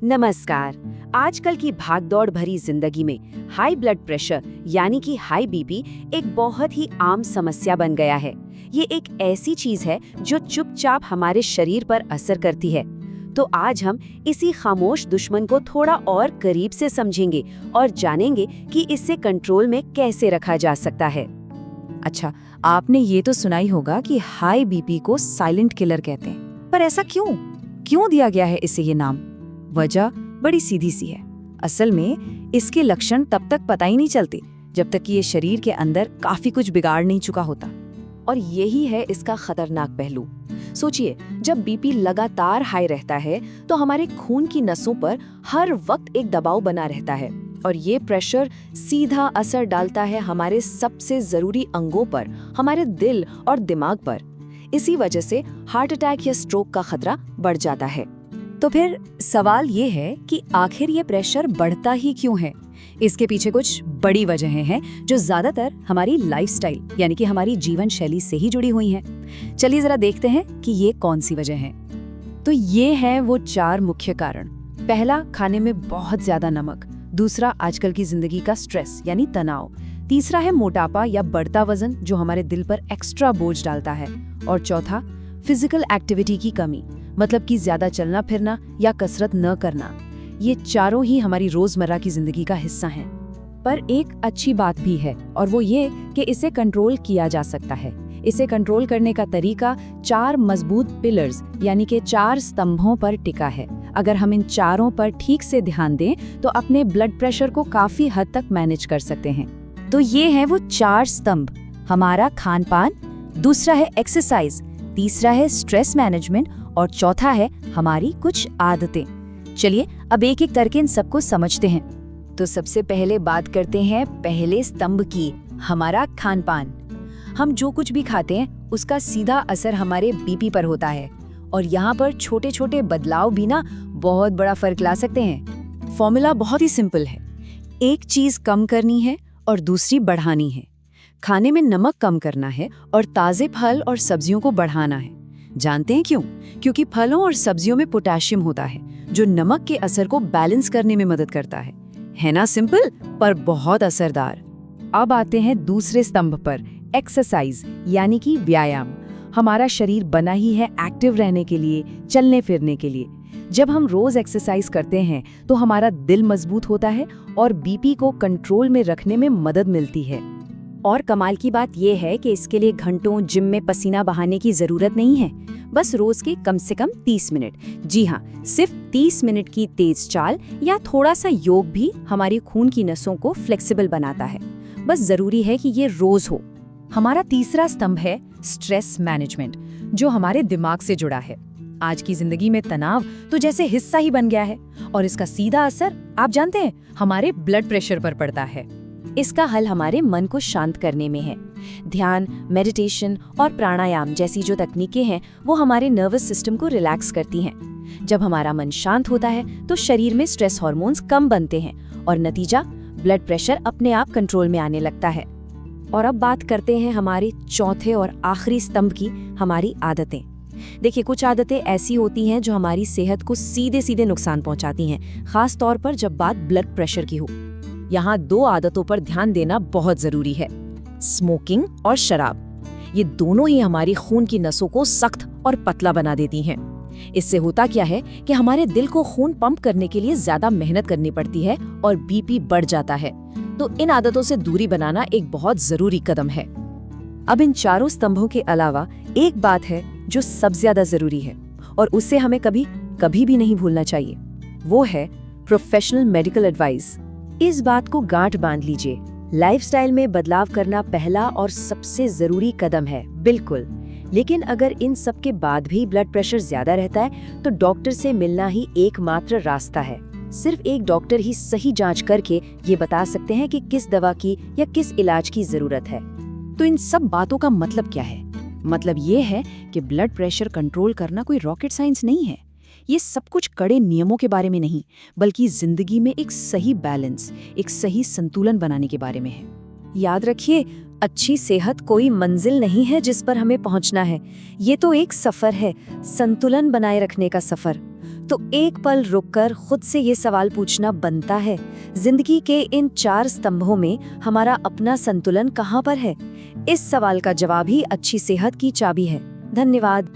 नमस्कार। आजकल की भागदौड़ भरी जिंदगी में हाई ब्लड प्रेशर यानी कि हाई बीपी एक बहुत ही आम समस्या बन गया है। ये एक ऐसी चीज है जो चुपचाप हमारे शरीर पर असर करती है। तो आज हम इसी खामोश दुश्मन को थोड़ा और करीब से समझेंगे और जानेंगे कि इससे कंट्रोल में कैसे रखा जा सकता है। अच्छा, आपने ये तो सुना ही होगा कि हाई बीपी को साइलेंट किलर कहते हैं। पर ऐसा क्यों दिया गया है इसे ये नाम? वजह बड़ी सीधी सी है। असल में इसके लक्षण तब तक पता ही नहीं चलते जब तक कि ये शरीर के अंदर काफी कुछ बिगाड़ नहीं चुका होता। और यही है इसका खतरनाक पहलू। सोचिए, जब बीपी लगातार हाई रहता है तो हमारे खून की नसों पर हर वक्त एक दबाव बना रहता है और ये प्रेशर सीधा असर डालता है हमारे सबसे जरूरी अंगों पर, हमारे दिल और दिमाग पर। इसी वजह से हार्ट अटैक या स्ट्रोक का खतरा बढ़ जाता है। तो फिर सवाल ये है कि आखिर ये प्रेशर बढ़ता ही क्यों है? इसके पीछे कुछ बड़ी वजहें हैं जो ज्यादातर हमारी लाइफस्टाइल यानी कि हमारी जीवन शैली से ही जुड़ी हुई हैं। चलिए जरा देखते हैं कि ये कौन सी वजह हैं। तो ये हैं वो 4 मुख्य कारण। पहला, खाने में बहुत ज्यादा नमक। दूसरा, आजकल की जिंदगी का स्ट्रेस यानी तनाव। तीसरा है मोटापा या बढ़ता वजन जो हमारे दिल पर एक्स्ट्रा बोझ डालता है। और चौथा, फिजिकल एक्टिविटी की कमी, मतलब कि ज्यादा चलना फिरना या कसरत न करना। ये चारों ही हमारी रोजमर्रा की जिंदगी का हिस्सा हैं। पर एक अच्छी बात भी है और वो ये कि इसे कंट्रोल किया जा सकता है। इसे कंट्रोल करने का तरीका 4 मजबूत पिलर्स यानी कि 4 स्तंभों पर टिका है। अगर हम इन चारों पर ठीक से ध्यान दें तो अपने ब्लड प्रेशर को काफी हद तक मैनेज कर सकते हैं। तो ये है वो 4 स्तंभ। हमारा खान पान, दूसरा है एक्सरसाइज, तीसरा है स्ट्रेस मैनेजमेंट और चौथा है हमारी कुछ आदतें। चलिए अब एक एक करके इन सबको समझते हैं। तो सबसे पहले बात करते हैं पहले स्तंभ की, हमारा खान पान। हम जो कुछ भी खाते हैं उसका सीधा असर हमारे बीपी पर होता है और यहाँ पर छोटे छोटे बदलाव भी ना बहुत बड़ा फर्क ला सकते हैं। फॉर्मूला बहुत ही सिंपल है। एक चीज कम करनी है और दूसरी बढ़ानी है। खाने में नमक कम करना है और ताजे फल और सब्जियों को बढ़ाना है। जानते हैं क्यों? क्योंकि फलों और सब्जियों में पोटेशियम होता है जो नमक के असर को बैलेंस करने में मदद करता है। है ना सिंपल, पर बहुत असरदार। अब आते हैं दूसरे स्तंभ पर, एक्सरसाइज यानी कि व्यायाम। हमारा शरीर बना ही है एक्टिव रहने के लिए, चलने फिरने के लिए। जब हम रोज एक्सरसाइज करते हैं तो हमारा दिल मजबूत होता है और बीपी को कंट्रोल में रखने में मदद मिलती है। और कमाल की बात यह है कि इसके लिए घंटों जिम में पसीना बहाने की जरूरत नहीं है। बस रोज के कम से कम 30 मिनट, जी हाँ, सिर्फ 30 मिनट की तेज चाल या थोड़ा सा योग भी हमारी खून की नसों को फ्लेक्सिबल बनाता है। बस जरूरी है कि ये रोज हो। हमारा तीसरा स्तंभ है स्ट्रेस मैनेजमेंट, जो हमारे दिमाग से जुड़ा है। आज की जिंदगी में तनाव तो जैसे हिस्सा ही बन गया है और इसका सीधा असर आप जानते हैं हमारे ब्लड प्रेशर पर पड़ता है। इसका हल हमारे मन को शांत करने में है। ध्यान, मेडिटेशन और प्राणायाम जैसी जो तकनीकें हैं वो हमारे नर्वस सिस्टम को रिलैक्स करती हैं। जब हमारा मन शांत होता है तो शरीर में स्ट्रेस हार्मोन्स कम बनते हैं और नतीजा ब्लड प्रेशर अपने आप कंट्रोल में आने लगता है। और अब बात करते हैं हमारे चौथे और आखिरी स्तंभ की, हमारी आदतें। देखिए, कुछ आदतें ऐसी होती हैं जो हमारी सेहत को सीधे सीधे नुकसान पहुंचाती हैं, खास तौर पर जब बात ब्लड प्रेशर की हो। यहाँ 2 आदतों पर ध्यान देना बहुत जरूरी है, स्मोकिंग और शराब। ये दोनों ही हमारी खून की नसों को सख्त और पतला बना देती हैं। इससे होता क्या है कि हमारे दिल को खून पंप करने के लिए ज्यादा मेहनत करनी पड़ती है और बीपी बढ़ जाता है। तो इन आदतों से दूरी बनाना एक बहुत जरूरी कदम है। अब इन चारों स्तंभों के अलावा एक बात है जो सबसे ज्यादा जरूरी है और उससे हमें कभी भी नहीं भूलना चाहिए। वो है प्रोफेशनल मेडिकल एडवाइस। इस बात को गांठ बांध लीजिए, लाइफस्टाइल में बदलाव करना पहला और सबसे जरूरी कदम है, बिल्कुल। लेकिन अगर इन सब के बाद भी ब्लड प्रेशर ज्यादा रहता है तो डॉक्टर से मिलना ही एकमात्र रास्ता है। सिर्फ एक डॉक्टर ही सही जांच करके ये बता सकते हैं कि किस दवा की या किस इलाज की जरूरत है। तो इन सब बातों का मतलब क्या है? मतलब ये है कि ब्लड प्रेशर कंट्रोल करना कोई रॉकेट साइंस नहीं है। ये सब कुछ कड़े नियमों के बारे में नहीं, बल्कि जिंदगी में एक सही बैलेंस, एक सही संतुलन बनाने के बारे में है। याद रखिए, अच्छी सेहत कोई मंजिल नहीं है जिस पर हमें पहुंचना है। ये तो एक सफर है, संतुलन बनाए रखने का सफर। तो एक पल रुककर खुद से ये सवाल पूछना बनता है, जिंदगी के इन 4 स्तंभों में हमारा अपना संतुलन कहाँ पर है? इस सवाल का जवाब ही अच्छी सेहत की चाबी है। धन्यवाद।